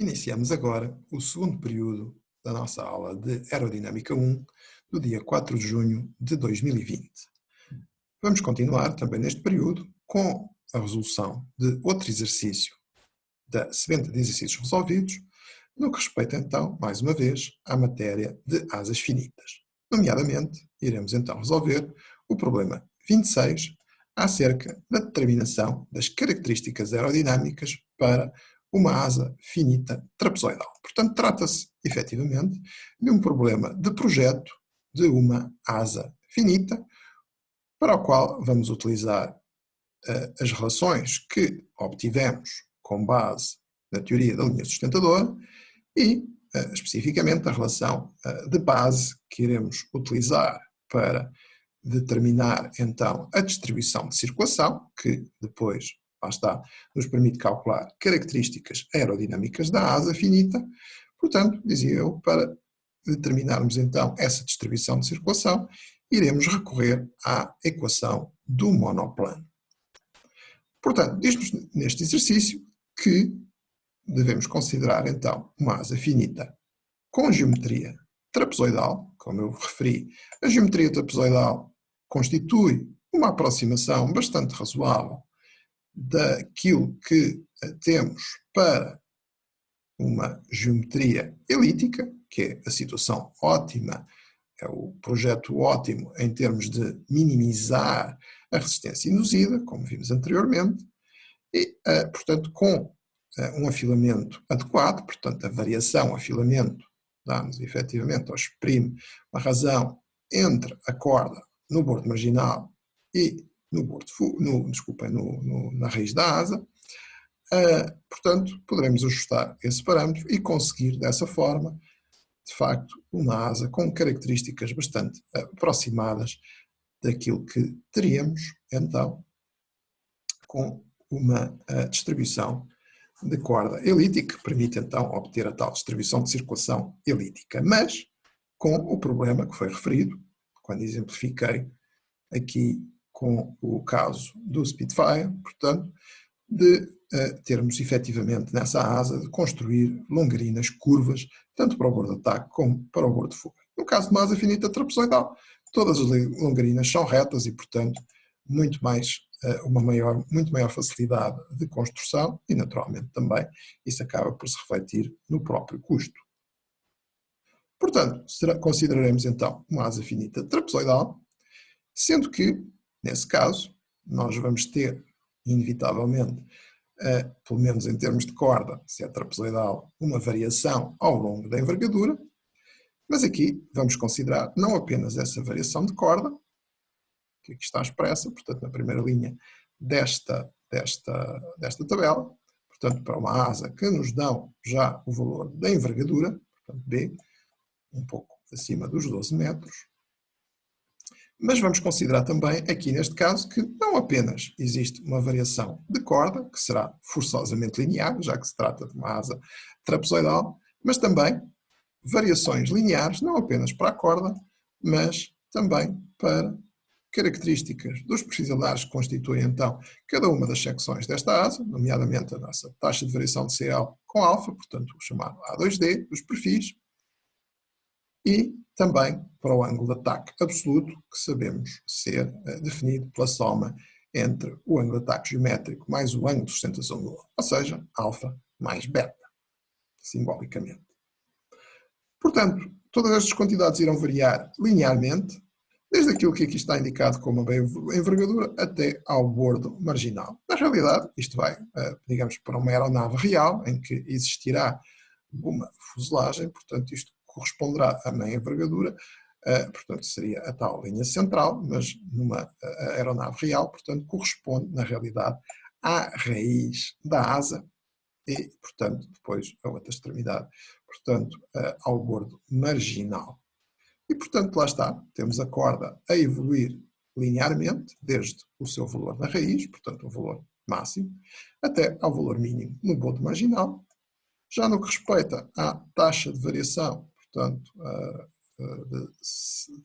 Iniciamos agora o segundo período da nossa aula de Aerodinâmica 1, do dia 4 de junho de 2020. Vamos continuar também neste período com a resolução de outro exercício da sequência de exercícios resolvidos, no que respeita então, mais uma vez, à matéria de asas finitas. Nomeadamente, iremos então resolver o problema 26 acerca da determinação das características aerodinâmicas para uma asa finita trapezoidal. Portanto, trata-se, efetivamente, de um problema de projeto de uma asa finita, para o qual vamos utilizar as relações que obtivemos com base na teoria da linha sustentadora e, especificamente, a relação de base que iremos utilizar para determinar, então, a distribuição de circulação, que depois, lá está, nos permite calcular características aerodinâmicas da asa finita. Portanto, dizia eu, para determinarmos, então, essa distribuição de circulação, iremos recorrer à equação do monoplano. Portanto, diz-nos neste exercício que devemos considerar, então, uma asa finita com geometria trapezoidal. Como eu referi, a geometria trapezoidal constitui uma aproximação bastante razoável daquilo que temos para uma geometria elíptica, que é a situação ótima, é o projeto ótimo em termos de minimizar a resistência induzida, como vimos anteriormente, e, portanto, com um afilamento adequado, portanto, a variação, afilamento, dá-nos efetivamente ou exprime uma razão entre a corda no bordo marginal e no bordo, na raiz da asa. Portanto, poderemos ajustar esse parâmetro e conseguir, dessa forma, de facto, uma asa com características bastante aproximadas daquilo que teríamos, então, com uma distribuição de corda elíptica, que permite então obter a tal distribuição de circulação elíptica, mas com o problema que foi referido, quando exemplifiquei aqui com o caso do Spitfire, portanto, de termos efetivamente nessa asa de construir longarinas curvas, tanto para o bordo de ataque como para o bordo de fuga. No caso de uma asa finita trapezoidal, todas as longarinas são retas e, portanto, muito maior facilidade de construção e, naturalmente, também isso acaba por se refletir no próprio custo. Portanto, consideraremos então uma asa finita trapezoidal, sendo que, nesse caso, nós vamos ter, inevitavelmente, pelo menos em termos de corda, se é trapezoidal, uma variação ao longo da envergadura, mas aqui vamos considerar não apenas essa variação de corda, que aqui está expressa, portanto, na primeira linha desta tabela, portanto, para uma asa que nos dão já o valor da envergadura, portanto, B, um pouco acima dos 12 metros, mas vamos considerar também, aqui neste caso, que não apenas existe uma variação de corda, que será forçosamente linear, já que se trata de uma asa trapezoidal, mas também variações lineares, não apenas para a corda, mas também para características dos perfis alares que constituem então cada uma das secções desta asa, nomeadamente a nossa taxa de variação de CL com alfa, portanto o chamado A2D dos perfis, e também para o ângulo de ataque absoluto, que sabemos ser definido pela soma entre o ângulo de ataque geométrico mais o ângulo de sustentação do ângulo, ou seja, alfa mais beta, simbolicamente. Portanto, todas estas quantidades irão variar linearmente, desde aquilo que aqui está indicado como a envergadura até ao bordo marginal. Na realidade, isto vai, digamos, para uma aeronave real, em que existirá uma fuselagem, portanto, isto corresponderá à meia envergadura, portanto, seria a tal linha central, mas numa aeronave real, portanto, corresponde, na realidade, à raiz da asa e, portanto, depois a outra extremidade, portanto, ao bordo marginal. E, portanto, lá está, temos a corda a evoluir linearmente, desde o seu valor na raiz, portanto, o valor máximo, até ao valor mínimo no bordo marginal. Já no que respeita à taxa de variação, portanto,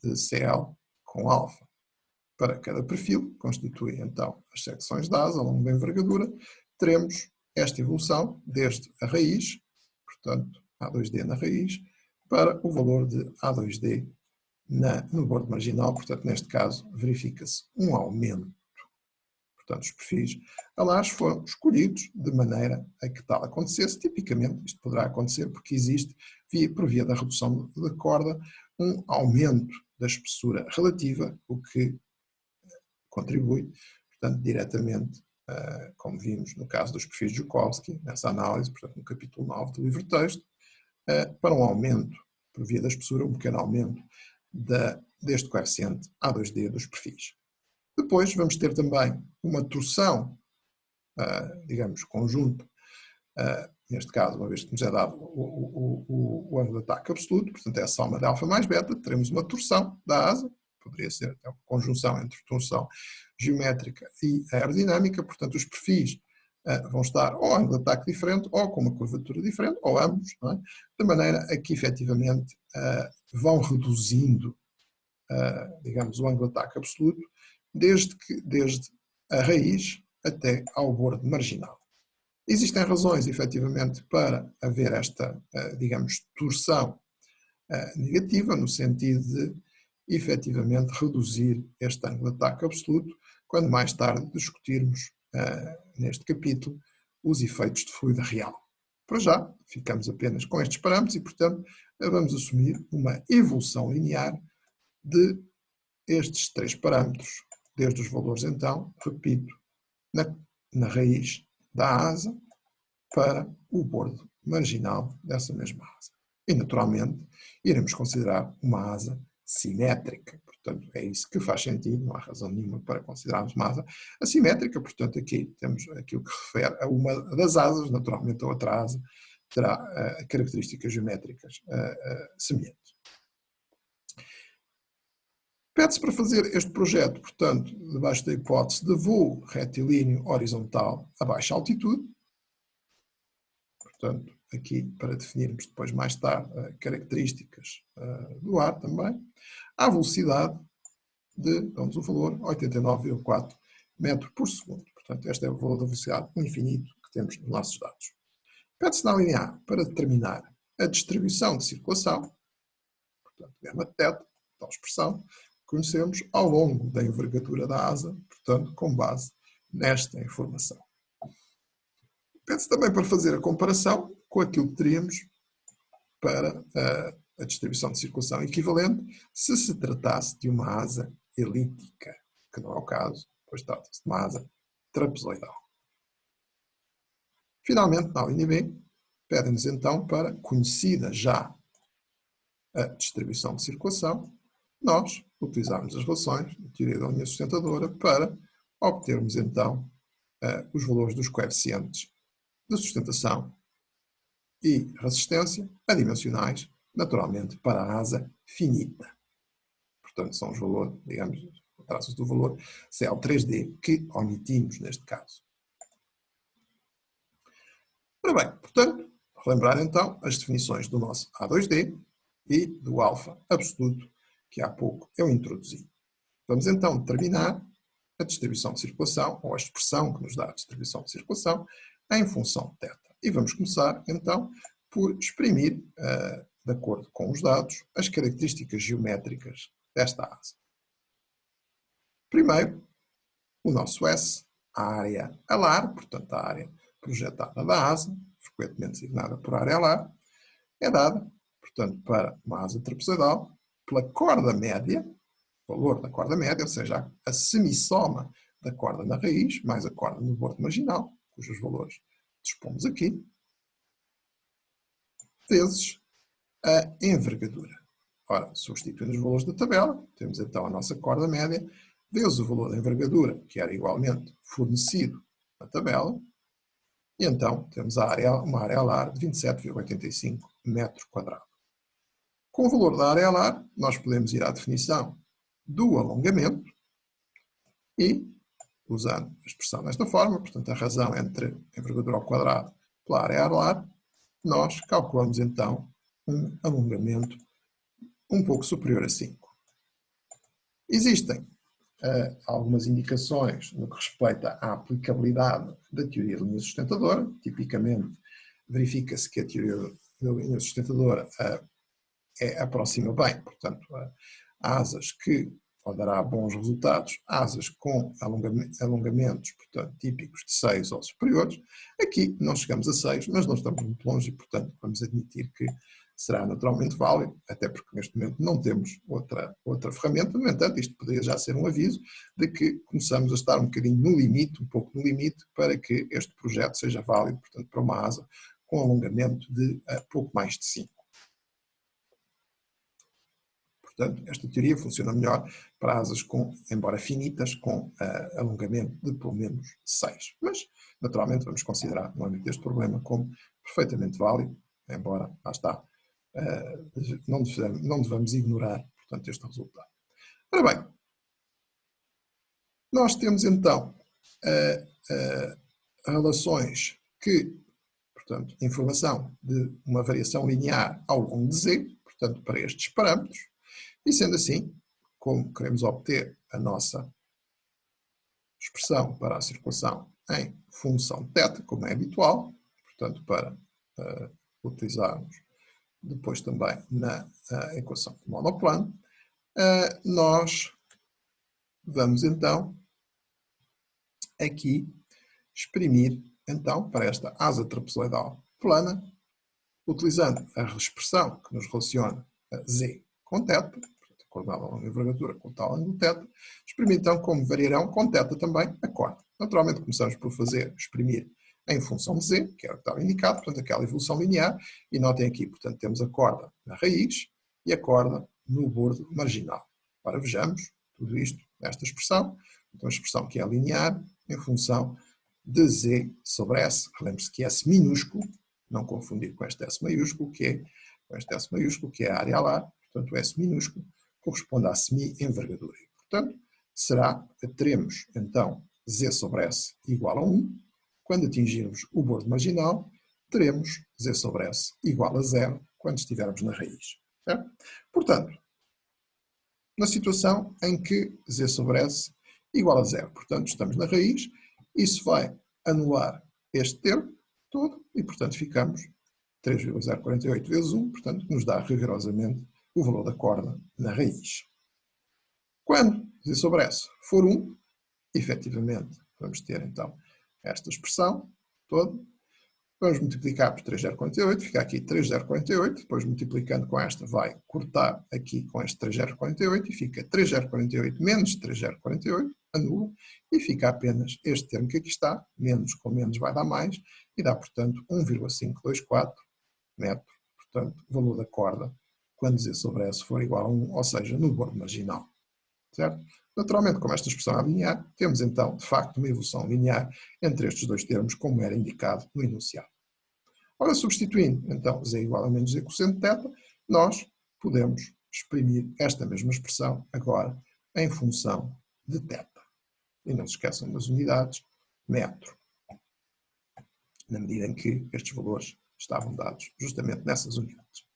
de CL com alfa para cada perfil, que constitui então as secções da asa ao longo da envergadura, teremos esta evolução desde a raiz, portanto, A2D na raiz, para o valor de A2D no bordo marginal. Portanto, neste caso, verifica-se um aumento. Portanto, os perfis alares foram escolhidos de maneira a que tal acontecesse. Tipicamente, isto poderá acontecer porque existe, por via da redução da corda, um aumento da espessura relativa, o que contribui, portanto, diretamente, como vimos no caso dos perfis de Joukowski, nessa análise, portanto, no capítulo 9 do livro-texto, para um aumento, por via da espessura, um pequeno aumento deste coeficiente A2D dos perfis. Depois vamos ter também uma torção, digamos, conjunta, neste caso, uma vez que nos é dado o ângulo de ataque absoluto, portanto é a soma de alfa mais beta, teremos uma torção da asa, poderia ser até uma conjunção entre torção geométrica e aerodinâmica, portanto os perfis vão estar ou ângulo de ataque diferente, ou com uma curvatura diferente, ou ambos, não é? De maneira a que efetivamente vão reduzindo, digamos, o ângulo de ataque absoluto, desde a raiz até ao bordo marginal. Existem razões, efetivamente, para haver esta, digamos, torção negativa, no sentido de, efetivamente, reduzir este ângulo de ataque absoluto, quando mais tarde discutirmos, neste capítulo, os efeitos de fluido real. Para já, ficamos apenas com estes parâmetros e, portanto, vamos assumir uma evolução linear de estes três parâmetros, desde os valores, então, repito, na raiz da asa para o bordo marginal dessa mesma asa. E, naturalmente, iremos considerar uma asa simétrica. Portanto, é isso que faz sentido, não há razão nenhuma para considerarmos uma asa assimétrica. Portanto, aqui temos aquilo que refere a uma das asas, naturalmente a outra asa terá características geométricas semelhantes. Pede-se para fazer este projeto, portanto, debaixo da hipótese de voo retilíneo horizontal a baixa altitude. Portanto, aqui para definirmos depois mais tarde características do ar também, à velocidade de, damos o valor, 89,4 metros por segundo. Portanto, este é o valor da velocidade infinito que temos nos nossos dados. Pede-se na linha A para determinar a distribuição de circulação, portanto, gama θ, tal expressão, conhecemos ao longo da envergadura da asa, portanto, com base nesta informação. Pede-se também para fazer a comparação com aquilo que teríamos para a distribuição de circulação equivalente se se tratasse de uma asa elíptica, que não é o caso, pois trata-se de uma asa trapezoidal. Finalmente, na linha B, pedem-nos então para, conhecida já a distribuição de circulação, nós utilizarmos as relações de teoria da linha sustentadora para obtermos então os valores dos coeficientes de sustentação e resistência adimensionais, naturalmente, para a asa finita. Portanto, são os valores, digamos, traços do valor CL3D que omitimos neste caso. Ora bem, portanto, relembrar então as definições do nosso A2D e do alfa absoluto que há pouco eu introduzi. Vamos então determinar a distribuição de circulação, ou a expressão que nos dá a distribuição de circulação, em função de θ. E vamos começar então por exprimir, de acordo com os dados, as características geométricas desta asa. Primeiro, o nosso S, a área alar, portanto a área projetada da asa, frequentemente designada por área alar, é dada, portanto, para uma asa trapezoidal, pela corda média, o valor da corda média, ou seja, a semissoma da corda na raiz, mais a corda no bordo marginal, cujos valores dispomos aqui, vezes a envergadura. Ora, substituindo os valores da tabela, temos então a nossa corda média, vezes o valor da envergadura, que era igualmente fornecido na tabela, e então temos uma área alar de 27,85 metros quadrados. Com o valor da área alar, nós podemos ir à definição do alongamento e, usando a expressão desta forma, portanto a razão entre a envergadura ao quadrado pela área alar, nós calculamos então um alongamento um pouco superior a 5. Existem algumas indicações no que respeita à aplicabilidade da teoria de linha sustentadora. Tipicamente verifica-se que a teoria da linha sustentadora aproxima bem, portanto, a asas que dará bons resultados, asas com alongamentos, portanto, típicos de 6 ou superiores. Aqui não chegamos a 6, mas não estamos muito longe e, portanto, vamos admitir que será naturalmente válido, até porque neste momento não temos outra ferramenta. No entanto, isto poderia já ser um aviso de que começamos a estar um bocadinho no limite, um pouco no limite, para que este projeto seja válido, portanto, para uma asa com alongamento de pouco mais de 5. Portanto, esta teoria funciona melhor para asas embora finitas, com alongamento de pelo menos 6. Mas, naturalmente, vamos considerar, no âmbito deste problema, como perfeitamente válido, embora, lá está, não devemos ignorar, portanto, este resultado. Ora bem, nós temos então relações que, portanto, informação de uma variação linear ao longo de Z, portanto, para estes parâmetros. E sendo assim, como queremos obter a nossa expressão para a circulação em função de θ, como é habitual, portanto, para utilizarmos depois também na equação de monoplano, nós vamos então aqui exprimir então para esta asa trapezoidal plana, utilizando a expressão que nos relaciona Z com θ, coordenada a envergadura com tal ângulo θ, exprimir então como variarão com θ também a corda. Naturalmente começamos por exprimir em função de Z, que era o que estava indicado, portanto aquela evolução linear, e notem aqui, portanto temos a corda na raiz e a corda no bordo marginal. Agora vejamos tudo isto nesta expressão, então a expressão que é linear em função de Z sobre S, lembre-se que S minúsculo, não confundir com este S maiúsculo, que é a área alar, portanto o S minúsculo corresponde à semi-envergadura. Portanto, teremos então Z sobre S igual a 1. Quando atingirmos o bordo marginal, teremos Z sobre S igual a 0 quando estivermos na raiz. Certo? Portanto, na situação em que Z sobre S igual a 0, portanto, estamos na raiz, isso vai anular este termo todo e, portanto, ficamos 3,048 vezes 1, portanto, nos dá rigorosamente o valor da corda na raiz. Quando Z sobre S for 1, efetivamente, vamos ter então esta expressão toda. Vamos multiplicar por 3,048, fica aqui 3,048, depois multiplicando com esta vai cortar aqui com este 3,048 e fica 3,048 menos 3,048, anula, e fica apenas este termo que aqui está, menos com menos vai dar mais, e dá, portanto, 1,524 metros, portanto, o valor da corda, quando Z sobre S for igual a 1, ou seja, no bordo marginal. Certo? Naturalmente, como esta expressão é linear, temos então, de facto, uma evolução linear entre estes dois termos, como era indicado no enunciado. Ora, substituindo, então, Z igual a menos Z cosseno de θ, nós podemos exprimir esta mesma expressão agora em função de θ. E não se esqueçam das unidades, metro, na medida em que estes valores estavam dados justamente nessas unidades.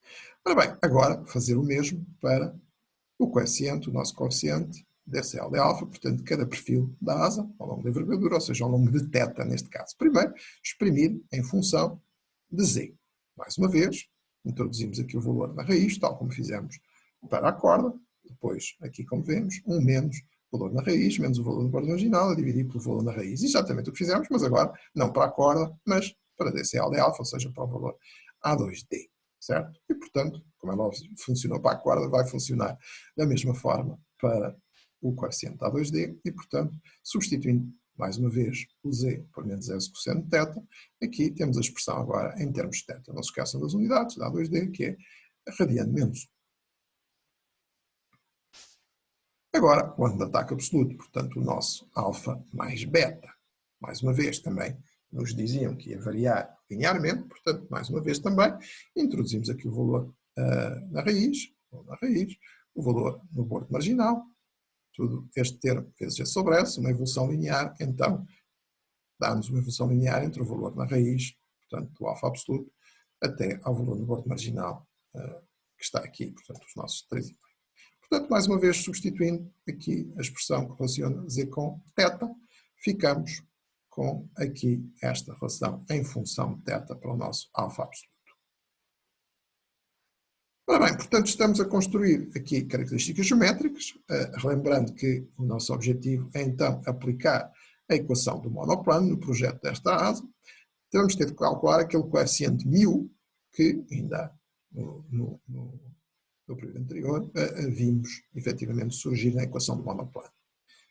Ora bem, agora fazer o mesmo para o coeficiente, o nosso coeficiente dCl de alfa, portanto, cada perfil da asa ao longo da envergadura, ou seja, ao longo de θ neste caso. Primeiro, exprimir em função de Z. Mais uma vez, introduzimos aqui o valor da raiz, tal como fizemos para a corda, depois, aqui como vemos, 1 menos o valor na raiz, menos o valor do bordo marginal, a dividir pelo valor na raiz. Exatamente o que fizemos, mas agora não para a corda, mas para dCl de alfa, ou seja, para o valor A2D. Certo? E, portanto, como é óbvio, funcionou para a corda, vai funcionar da mesma forma para o coeficiente A2D e, portanto, substituindo mais uma vez o Z por menos S cosseno de θ, aqui temos a expressão agora em termos de θ. Não se esqueçam das unidades, da A2D, que é radiano menos 1. Agora, o ângulo de ataque absoluto, portanto, o nosso alfa mais beta, mais uma vez também nos diziam que ia variar linearmente, portanto, mais uma vez também, introduzimos aqui o valor na raiz, o valor no bordo marginal, tudo este termo vezes G sobre S, uma evolução linear, então dá-nos uma evolução linear entre o valor na raiz, portanto, do alfa absoluto, até ao valor no bordo marginal, que está aqui, portanto, os nossos 3,5. Portanto, mais uma vez, substituindo aqui a expressão que relaciona Z com θ, ficamos com aqui esta relação em função de θ para o nosso alfa absoluto. Ora bem, portanto, estamos a construir aqui características geométricas, relembrando que o nosso objetivo é então aplicar a equação do monoplano no projeto desta asa. Então vamos ter de calcular aquele coeficiente μ que ainda no período anterior vimos efetivamente surgir na equação do monoplano.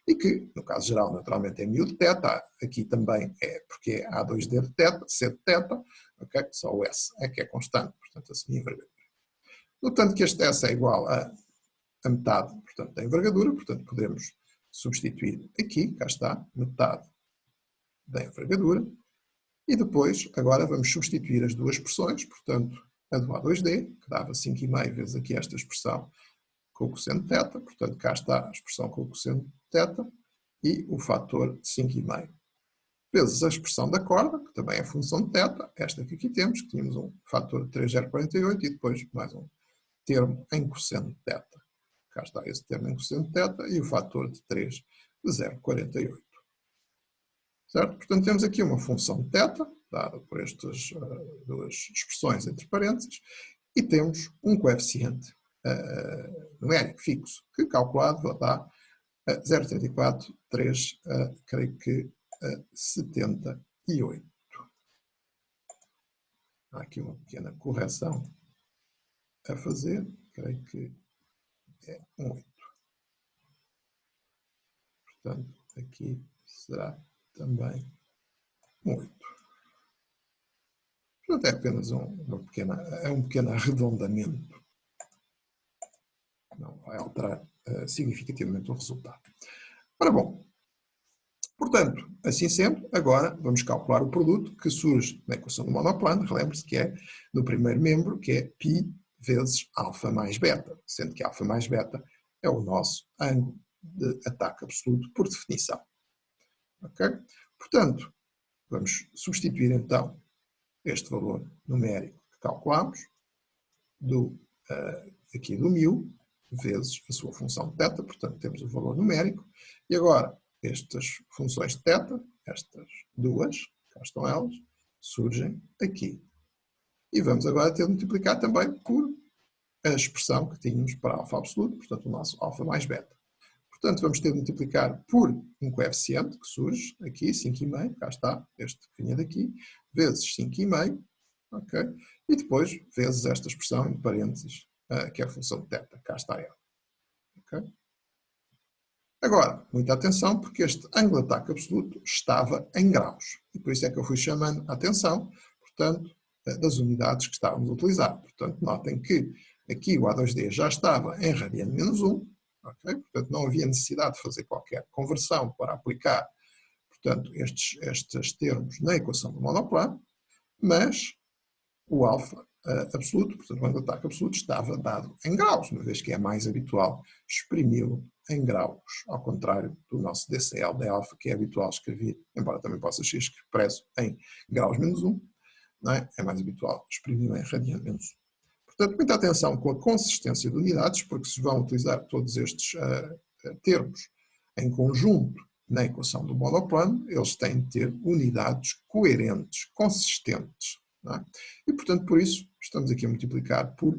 E que, no caso geral, naturalmente é μ de θ, aqui também é porque é A2D de θ, C de θ, okay? Só o S é que é constante, portanto a semi-envergadura. Notando que este S é igual a metade, portanto, da envergadura, portanto podemos substituir aqui, cá está, metade da envergadura, e depois, agora vamos substituir as duas expressões, portanto, a do A2D, que dava 5,5 vezes aqui esta expressão com o cosseno de θ, portanto, cá está a expressão com o cosseno de θ, e o fator de 5,5. Vezes a expressão da corda, que também é função de θ, esta que aqui temos, que tínhamos um fator de 3,048 e depois mais um termo em cosseno de θ. Cá está esse termo em cosseno de θ e o fator de 3 de 0,48. Certo? Portanto, temos aqui uma função de θ, dada por estas duas expressões entre parênteses, e temos um coeficiente numérico fixo, que calculado dá 0,34, 3, creio que 78. Há aqui uma pequena correção a fazer, creio que é 8. Portanto, aqui será também 8. Portanto, é apenas um pequeno arredondamento. Não vai alterar significativamente o resultado. Ora bom, portanto, assim sendo, agora vamos calcular o produto que surge na equação do monoplano, relembre-se que é no primeiro membro, que é π vezes alfa mais beta, sendo que alfa mais beta é o nosso ângulo de ataque absoluto por definição. Ok? Portanto, vamos substituir então este valor numérico que calculamos aqui do μ vezes a sua função de θ, portanto temos o valor numérico, e agora estas funções de θ, estas duas, cá estão elas, surgem aqui. E vamos agora ter de multiplicar também por a expressão que tínhamos para alfa absoluto, portanto o nosso alfa mais beta. Portanto, vamos ter de multiplicar por um coeficiente que surge aqui, 5,5, cá está, este que vinha daqui, vezes 5,5, ok? E depois vezes esta expressão em parênteses, que é a função de θ, cá está ela. Okay? Agora, muita atenção, porque este ângulo de ataque absoluto estava em graus. E por isso é que eu fui chamando a atenção, portanto, das unidades que estávamos a utilizar. Portanto, notem que aqui o A2D já estava em radiano menos 1, okay? Portanto, não havia necessidade de fazer qualquer conversão para aplicar, portanto, estes termos na equação do monoplano, mas o alfa absoluto, portanto, o ângulo de ataque absoluto, estava dado em graus, uma vez que é mais habitual exprimi-lo em graus, ao contrário do nosso DCL de alfa, que é habitual escrever, embora também possa ser expresso em graus menos 1, não é? É mais habitual exprimi-lo em radiano menos 1. Portanto, muita atenção com a consistência de unidades, porque se vão utilizar todos estes termos em conjunto na equação do monoplano, eles têm de ter unidades coerentes, consistentes. Não é? E, portanto, por isso, estamos aqui a multiplicar por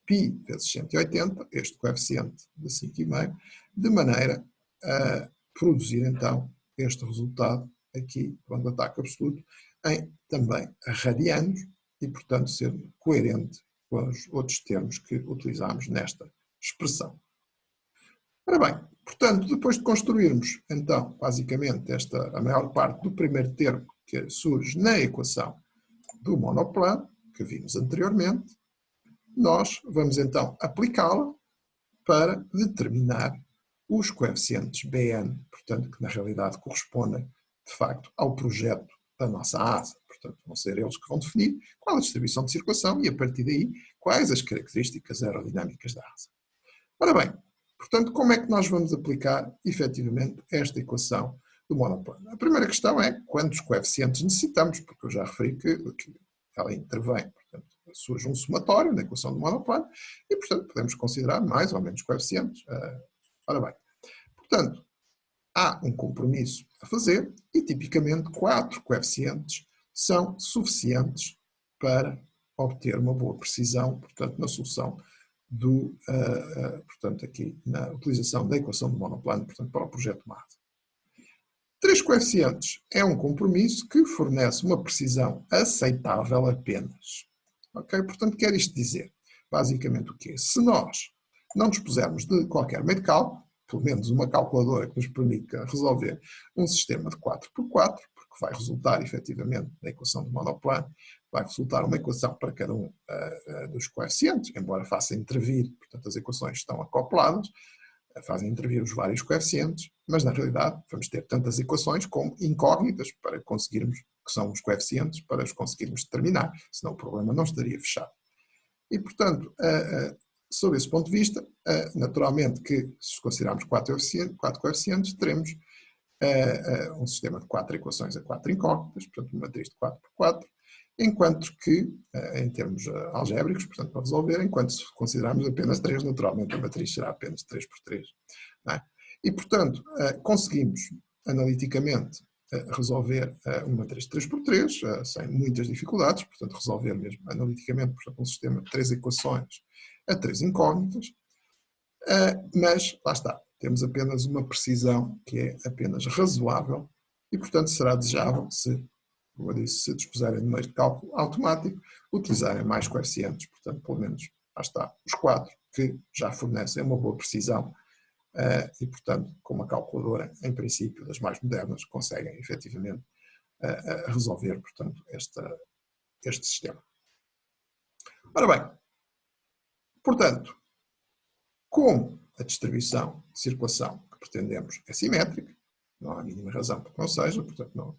π vezes 180, este coeficiente de 5,5, de maneira a produzir, então, este resultado aqui, do ângulo de ataque absoluto, em também radianos e, portanto, ser coerente com os outros termos que utilizamos nesta expressão. Ora bem, portanto, depois de construirmos, então, basicamente, a maior parte do primeiro termo que surge na equação do monoplano, que vimos anteriormente, nós vamos então aplicá-la para determinar os coeficientes Bn, portanto, que na realidade correspondem, de facto, ao projeto da nossa asa. Portanto, vão ser eles que vão definir qual a distribuição de circulação e, a partir daí, quais as características aerodinâmicas da asa. Ora bem, portanto, como é que nós vamos aplicar, efetivamente, esta equação do monoplano? A primeira questão é quantos coeficientes necessitamos, porque eu já referi que ela intervém, portanto, surge um somatório na equação do monoplano e, portanto, podemos considerar mais ou menos coeficientes. Ora bem, portanto, há um compromisso a fazer e, tipicamente, 4 coeficientes são suficientes para obter uma boa precisão, portanto, na solução portanto, aqui na utilização da equação do monoplano, portanto, para o projeto MAD. 3 coeficientes é um compromisso que fornece uma precisão aceitável apenas. Ok? Portanto, quer isto dizer, basicamente o quê? Se nós não dispusermos de qualquer meio de cálculo, pelo menos uma calculadora que nos permita resolver um sistema de 4x4, porque vai resultar efetivamente na equação do monoplano, vai resultar uma equação para cada um dos coeficientes, embora faça intervir, portanto as equações estão acopladas, fazem intervir os vários coeficientes, mas na realidade vamos ter tantas equações como incógnitas para conseguirmos, que são os coeficientes, para os conseguirmos determinar, senão o problema não estaria fechado. E portanto, sob esse ponto de vista, naturalmente que se considerarmos 4 coeficientes, teremos um sistema de 4 equações a 4 incógnitas, portanto uma matriz de 4x4, enquanto que, em termos algébricos, portanto para resolver, enquanto se considerarmos apenas 3, naturalmente a matriz será apenas 3x3. Não é? E portanto, conseguimos analiticamente resolver uma matriz de 3x3, sem muitas dificuldades, portanto resolver mesmo analiticamente, portanto, um sistema de 3 equações a 3 incógnitas, mas lá está, temos apenas uma precisão que é apenas razoável e portanto será desejável se, como eu disse, se dispuserem de meios de cálculo automático, utilizarem mais coeficientes, portanto pelo menos lá está, os 4 que já fornecem uma boa precisão e portanto com uma calculadora, em princípio das mais modernas, conseguem efetivamente resolver portanto este sistema. Ora bem, portanto, como a distribuição de circulação que pretendemos é simétrica, não há a mínima razão para que não seja, portanto, não,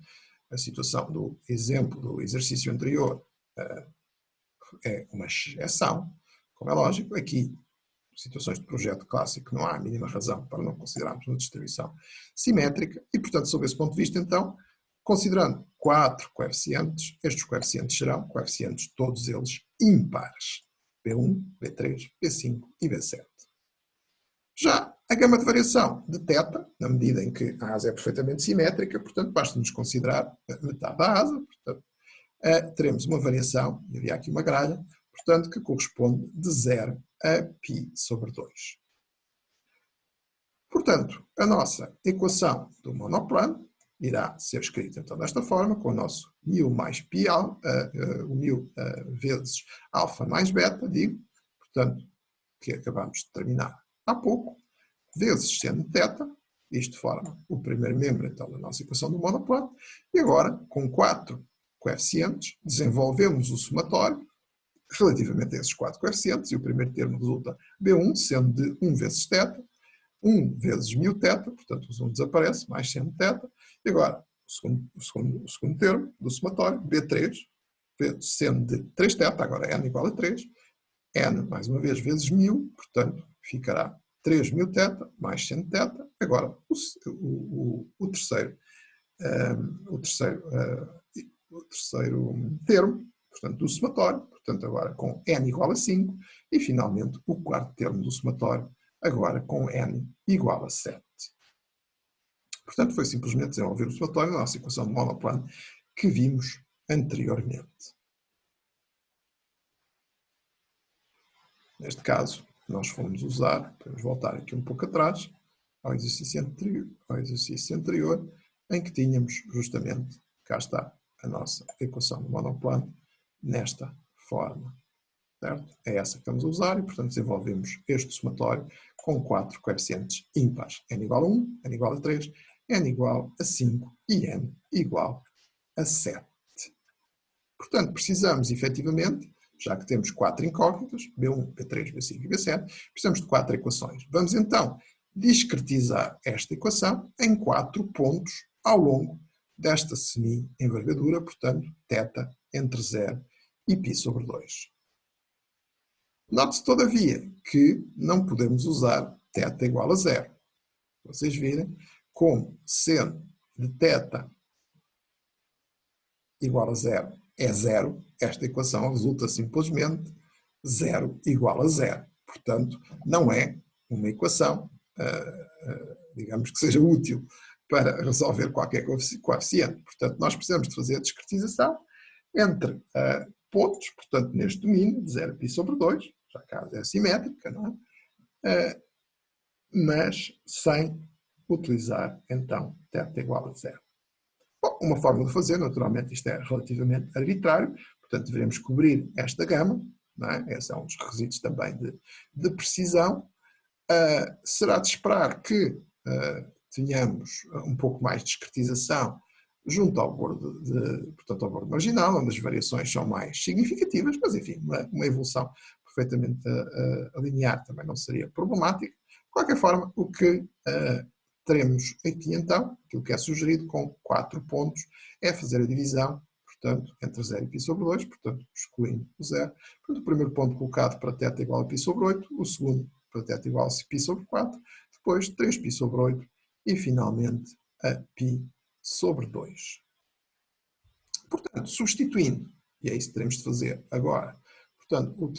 a situação do exemplo do exercício anterior é uma exceção, como é lógico, aqui, situações de projeto clássico, não há a mínima razão para não considerarmos uma distribuição simétrica e, portanto, sob esse ponto de vista, então, considerando 4 coeficientes, estes coeficientes serão coeficientes todos eles ímpares, B1, B3, B5 e B7. Já a gama de variação de θ, na medida em que a asa é perfeitamente simétrica, portanto, basta-nos considerar metade da asa, portanto, teremos uma variação, e havia aqui uma gralha, portanto, que corresponde de 0 a π sobre 2. Portanto, a nossa equação do monoplano irá ser escrita então desta forma, com o nosso μ mais π, o μ vezes alfa mais beta, digo, portanto, que acabamos de terminar há pouco, vezes seno θ, isto forma o primeiro membro então da nossa equação do monoplano, e agora, com 4 coeficientes, desenvolvemos o somatório relativamente a esses 4 coeficientes, e o primeiro termo resulta B1, sendo de 1 vezes θ, 1 vezes μθ, portanto o 1 desaparece, mais seno θ, e agora o segundo termo do somatório, B3, sendo de 3θ, agora n igual a 3, n, mais uma vez, vezes μ, portanto ficará 3 μθ mais seno θ, agora o terceiro termo, portanto, do somatório, portanto, agora com n igual a 5, e finalmente o quarto termo do somatório, agora com n igual a 7. Portanto, foi simplesmente desenvolver o somatório da nossa equação de monoplano que vimos anteriormente. Neste caso, nós fomos usar, vamos voltar aqui um pouco atrás, ao exercício anterior, em que tínhamos justamente, cá está, a nossa equação do monoplano, nesta forma. Certo? É essa que estamos a usar e, portanto, desenvolvemos este somatório com 4 coeficientes ímpares. N igual a 1, N igual a 3, N igual a 5 e N igual a 7. Portanto, precisamos, efetivamente, já que temos 4 incógnitas, B1, B3, B5 e B7, precisamos de 4 equações. Vamos, então, discretizar esta equação em 4 pontos ao longo desta semi-envergadura, portanto, θ entre 0 e π sobre 2. Note-se, todavia, que não podemos usar θ igual a 0. Vocês virem, como seno de θ igual a 0 é 0, esta equação resulta simplesmente 0 igual a 0. Portanto, não é uma equação, digamos que seja útil para resolver qualquer coeficiente. Portanto, nós precisamos de fazer a discretização entre pontos, portanto, neste domínio, de 0 π sobre 2, já cá é simétrica, não é? Mas sem utilizar, então, θ igual a zero. Bom, uma forma de fazer, naturalmente, isto é relativamente arbitrário, portanto, devemos cobrir esta gama, não é? Esse é um dos requisitos também de precisão. Será de esperar que tenhamos um pouco mais de discretização junto ao bordo, portanto, ao bordo marginal, onde as variações são mais significativas, mas enfim, uma evolução perfeitamente linear também não seria problemática. De qualquer forma, o que teremos aqui então, aquilo que é sugerido com 4 pontos, é fazer a divisão, portanto, entre 0 e π sobre 2, portanto, excluindo o 0. Portanto, o primeiro ponto colocado para θ igual a π sobre 8, o segundo para θ igual a π sobre 4, depois 3π sobre 8 e, finalmente, a π sobre 2. Portanto, substituindo, e é isso que teremos de fazer agora, portanto,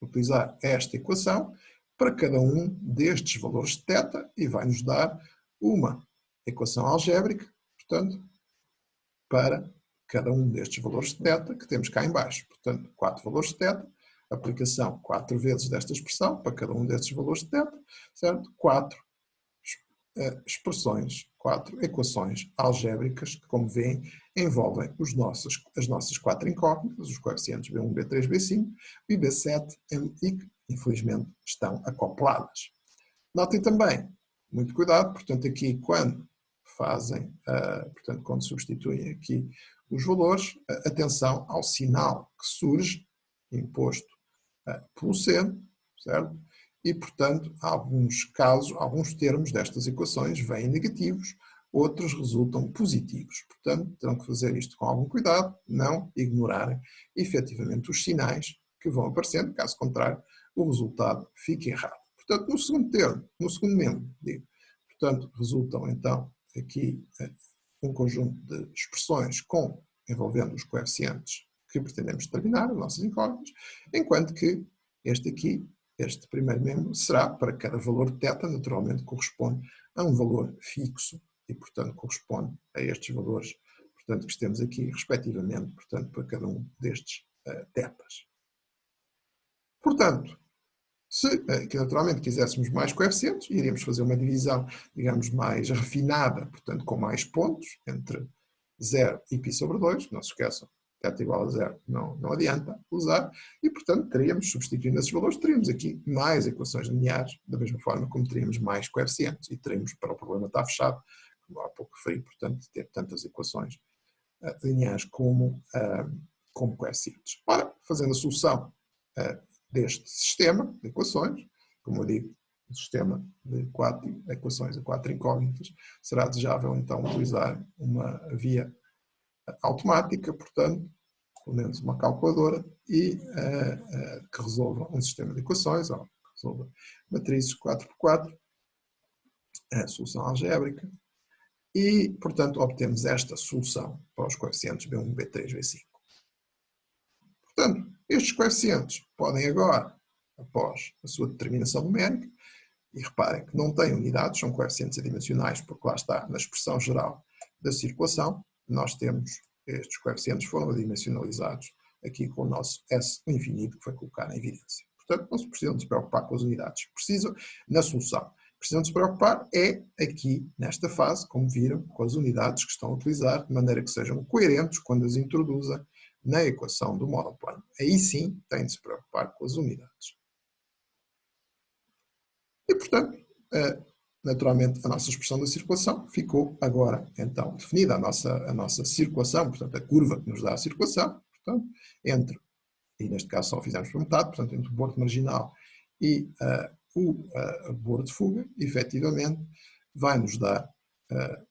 utilizar esta equação para cada um destes valores de θ e vai-nos dar uma equação algébrica, portanto, para cada um destes valores de θ que temos cá em baixo. Portanto, 4 valores de θ, aplicação 4 vezes desta expressão para cada um destes valores de θ, certo? 4 expressões, 4 equações algébricas que, como veem, envolvem as nossas 4 incógnitas, os coeficientes B1, B3, B5 e B7, e que, infelizmente, estão acopladas. Notem também, muito cuidado, portanto, aqui quando fazem, portanto, quando substituem aqui os valores, atenção ao sinal que surge, imposto pelo seno, certo? E, portanto, alguns casos, alguns termos destas equações vêm negativos, outros resultam positivos. Portanto, terão que fazer isto com algum cuidado, não ignorarem efetivamente os sinais que vão aparecendo, caso contrário, o resultado fique errado. Portanto, no segundo termo, no segundo membro, digo, portanto, resultam então aqui um conjunto de expressões envolvendo os coeficientes que pretendemos determinar, as nossas incógnitas, enquanto que este primeiro membro será, para cada valor de θ, naturalmente corresponde a um valor fixo e, portanto, corresponde a estes valores, portanto, que temos aqui, respectivamente, portanto, para cada um destes θs. Portanto, se naturalmente quiséssemos mais coeficientes, iríamos fazer uma divisão, digamos, mais refinada, portanto, com mais pontos, entre 0 e π sobre 2, não se esqueçam, θ igual a 0 não adianta usar, e portanto teríamos, substituindo esses valores, teríamos aqui mais equações lineares, da mesma forma como teríamos mais coeficientes, e teríamos, para o problema estar fechado, como há pouco referi, portanto, ter tantas equações lineares como coeficientes. Ora, fazendo a solução deste sistema de equações, como eu digo, um sistema de 4 equações a 4 incógnitas, será desejável então utilizar uma via automática, portanto, pelo menos uma calculadora, e que resolva um sistema de equações, ou que resolva matrizes 4x4, a solução algébrica, e, portanto, obtemos esta solução para os coeficientes B1, B3, B5. Portanto, estes coeficientes podem agora, após a sua determinação numérica, e reparem que não têm unidades, são coeficientes adimensionais, porque lá está, na expressão geral da circulação, nós temos estes coeficientes foram adimensionalizados aqui com o nosso S infinito que foi colocado em evidência. Portanto, não se precisam de se preocupar com as unidades, precisam na solução. Precisam de se preocupar é aqui, nesta fase, como viram, com as unidades que estão a utilizar, de maneira que sejam coerentes quando as introduzem na equação do módulo plano. Aí sim, têm de se preocupar com as unidades. E, portanto, naturalmente, a nossa expressão da circulação ficou agora, então, definida. A nossa circulação, portanto, a curva que nos dá a circulação, portanto, entre, e neste caso só fizemos por metade, portanto, entre o bordo marginal e o bordo de fuga, efetivamente, vai nos dar,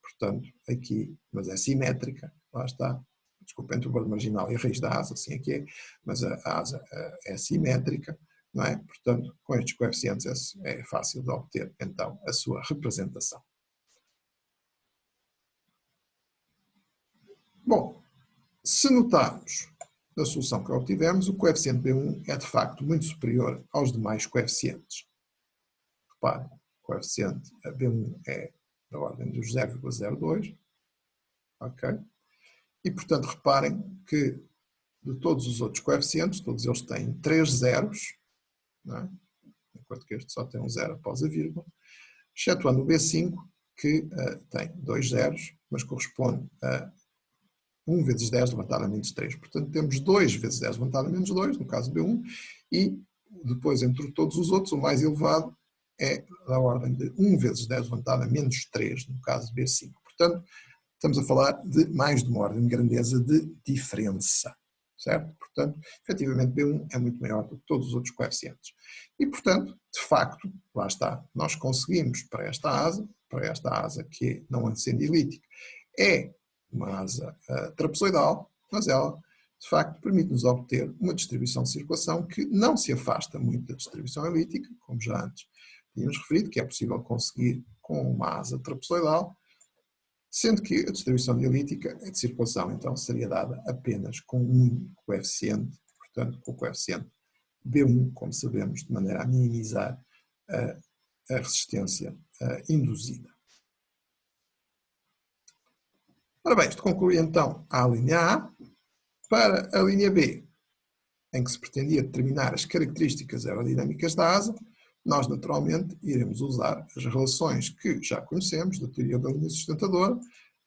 portanto, aqui, mas é simétrica, lá está, desculpa, entre o bordo marginal e a raiz da asa, assim aqui é, mas a asa é simétrica, não é? Portanto, com estes coeficientes é fácil de obter, então, a sua representação. Bom, se notarmos na solução que obtivemos, o coeficiente B1 é, de facto, muito superior aos demais coeficientes. Reparem, o coeficiente B1 é da ordem dos 0,02, ok? E, portanto, reparem que de todos os outros coeficientes, todos eles têm 3 zeros, não é? Enquanto que este só tem um zero após a vírgula, excetuando o B5, que tem 2 zeros, mas corresponde a 1 vezes 10 levantado a menos 3. Portanto, temos 2 vezes 10 levantado a menos 2, no caso B1, e depois, entre todos os outros, o mais elevado é da ordem de 1 vezes 10 levantado a menos 3, no caso B5. Portanto, estamos a falar de mais de uma ordem de grandeza de diferença, certo? Portanto, efetivamente B1 é muito maior do que todos os outros coeficientes. E, portanto, de facto, lá está, nós conseguimos para esta asa que não sendo elíptica, é uma asa trapezoidal, mas ela, de facto, permite-nos obter uma distribuição de circulação que não se afasta muito da distribuição elíptica, como já antes tínhamos referido, que é possível conseguir com uma asa trapezoidal, sendo que a distribuição elíptica de circulação, então, seria dada apenas com um único coeficiente, portanto, com o coeficiente B1, como sabemos, de maneira a minimizar a resistência induzida. Ora bem, isto conclui então a linha A. Para a linha B, em que se pretendia determinar as características aerodinâmicas da asa, nós naturalmente iremos usar as relações que já conhecemos da teoria da linha sustentadora,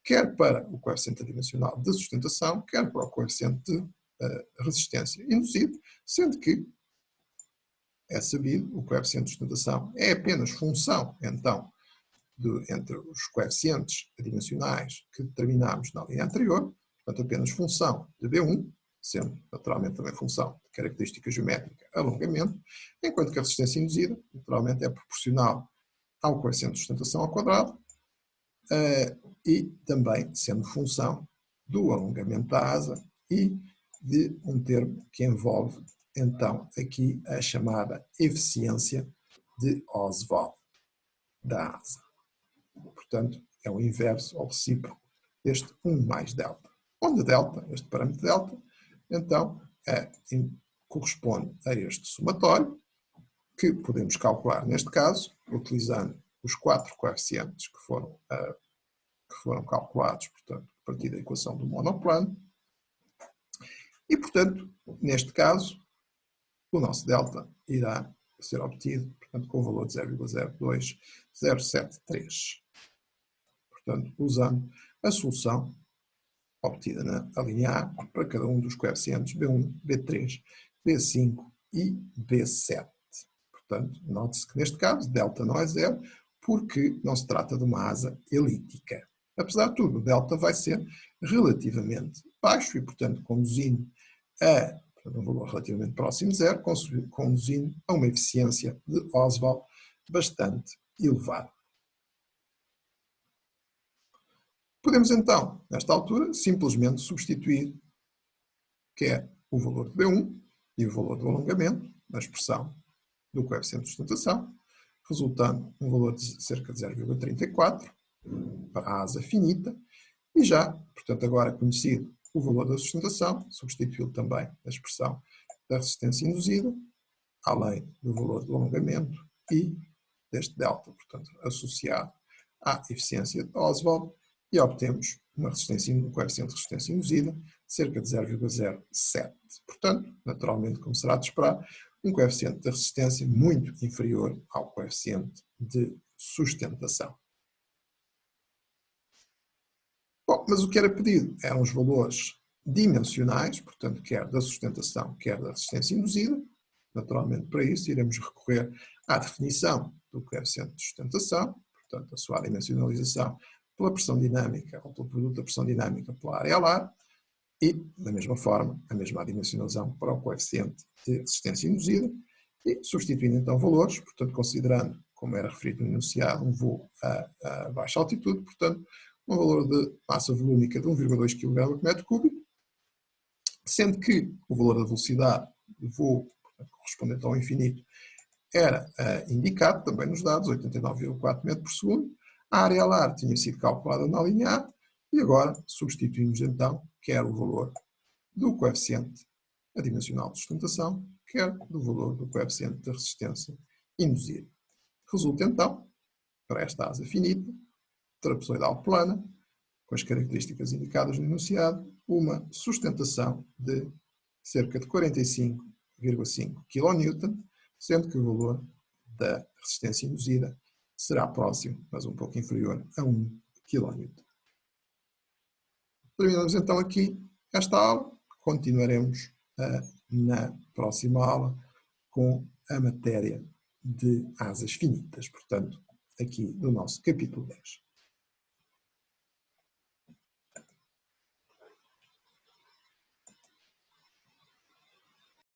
quer para o coeficiente adimensional de sustentação, quer para o coeficiente de resistência induzido, sendo que é sabido, o coeficiente de sustentação é apenas função, então, entre os coeficientes adimensionais que determinámos na linha anterior, portanto, apenas função de B1, sendo naturalmente também função de característica geométrica alongamento, enquanto que a resistência induzida, naturalmente, é proporcional ao coeficiente de sustentação ao quadrado e também sendo função do alongamento da asa e de um termo que envolve, então, aqui a chamada eficiência de Ostwald da asa. Portanto, é o inverso ou recíproco deste 1 mais delta. Onde delta, este parâmetro delta, então, corresponde a este somatório, que podemos calcular, neste caso, utilizando os 4 coeficientes que foram calculados, portanto, a partir da equação do monoplano. E, portanto, neste caso, o nosso delta irá ser obtido, portanto, com o valor de 0,02073. Portanto, usando a solução obtida na linha A para cada um dos coeficientes B1, B3, B5 e B7. Portanto, note-se que neste caso, delta não é zero, porque não se trata de uma asa elíptica. Apesar de tudo, o delta vai ser relativamente baixo e, portanto, conduzindo a um valor relativamente próximo de zero, conduzindo a uma eficiência de Ostwald bastante elevada. Podemos então, nesta altura, simplesmente substituir quer o valor de B1 e o valor do alongamento na expressão do coeficiente de sustentação, resultando um valor de cerca de 0,34 para a asa finita, e já, portanto, agora conhecido o valor da sustentação, substituí-lo também na expressão da resistência induzida, além do valor do alongamento e deste delta, portanto, associado à eficiência de Ostwald, e obtemos uma resistência, um coeficiente de resistência induzida de cerca de 0,07. Portanto, naturalmente, como será de esperar, um coeficiente de resistência muito inferior ao coeficiente de sustentação. Bom, mas o que era pedido eram os valores dimensionais, portanto, quer da sustentação, quer da resistência induzida. Naturalmente, para isso, iremos recorrer à definição do coeficiente de sustentação, portanto, a sua dimensionalização pela pressão dinâmica ou pelo produto da pressão dinâmica pela área alar, e, da mesma forma, a mesma dimensionalização para o coeficiente de resistência induzida, e substituindo então valores, portanto, considerando, como era referido no enunciado, um voo a baixa altitude, portanto, um valor de massa volúmica de 1,2 kg por metro cúbico, sendo que o valor da velocidade de voo, portanto, correspondente ao infinito, era indicado também nos dados, 89,4 metros por segundo. A área alar tinha sido calculada na linha A e agora substituímos então quer o valor do coeficiente adimensional de sustentação, quer do valor do coeficiente de resistência induzida. Resulta então, para esta asa finita, trapezoidal plana, com as características indicadas no enunciado, uma sustentação de cerca de 45,5 kN, sendo que o valor da resistência induzida será próximo, mas um pouco inferior, a 1 kN. Terminamos então aqui esta aula, continuaremos na próxima aula com a matéria de asas finitas, portanto, aqui do nosso capítulo 10.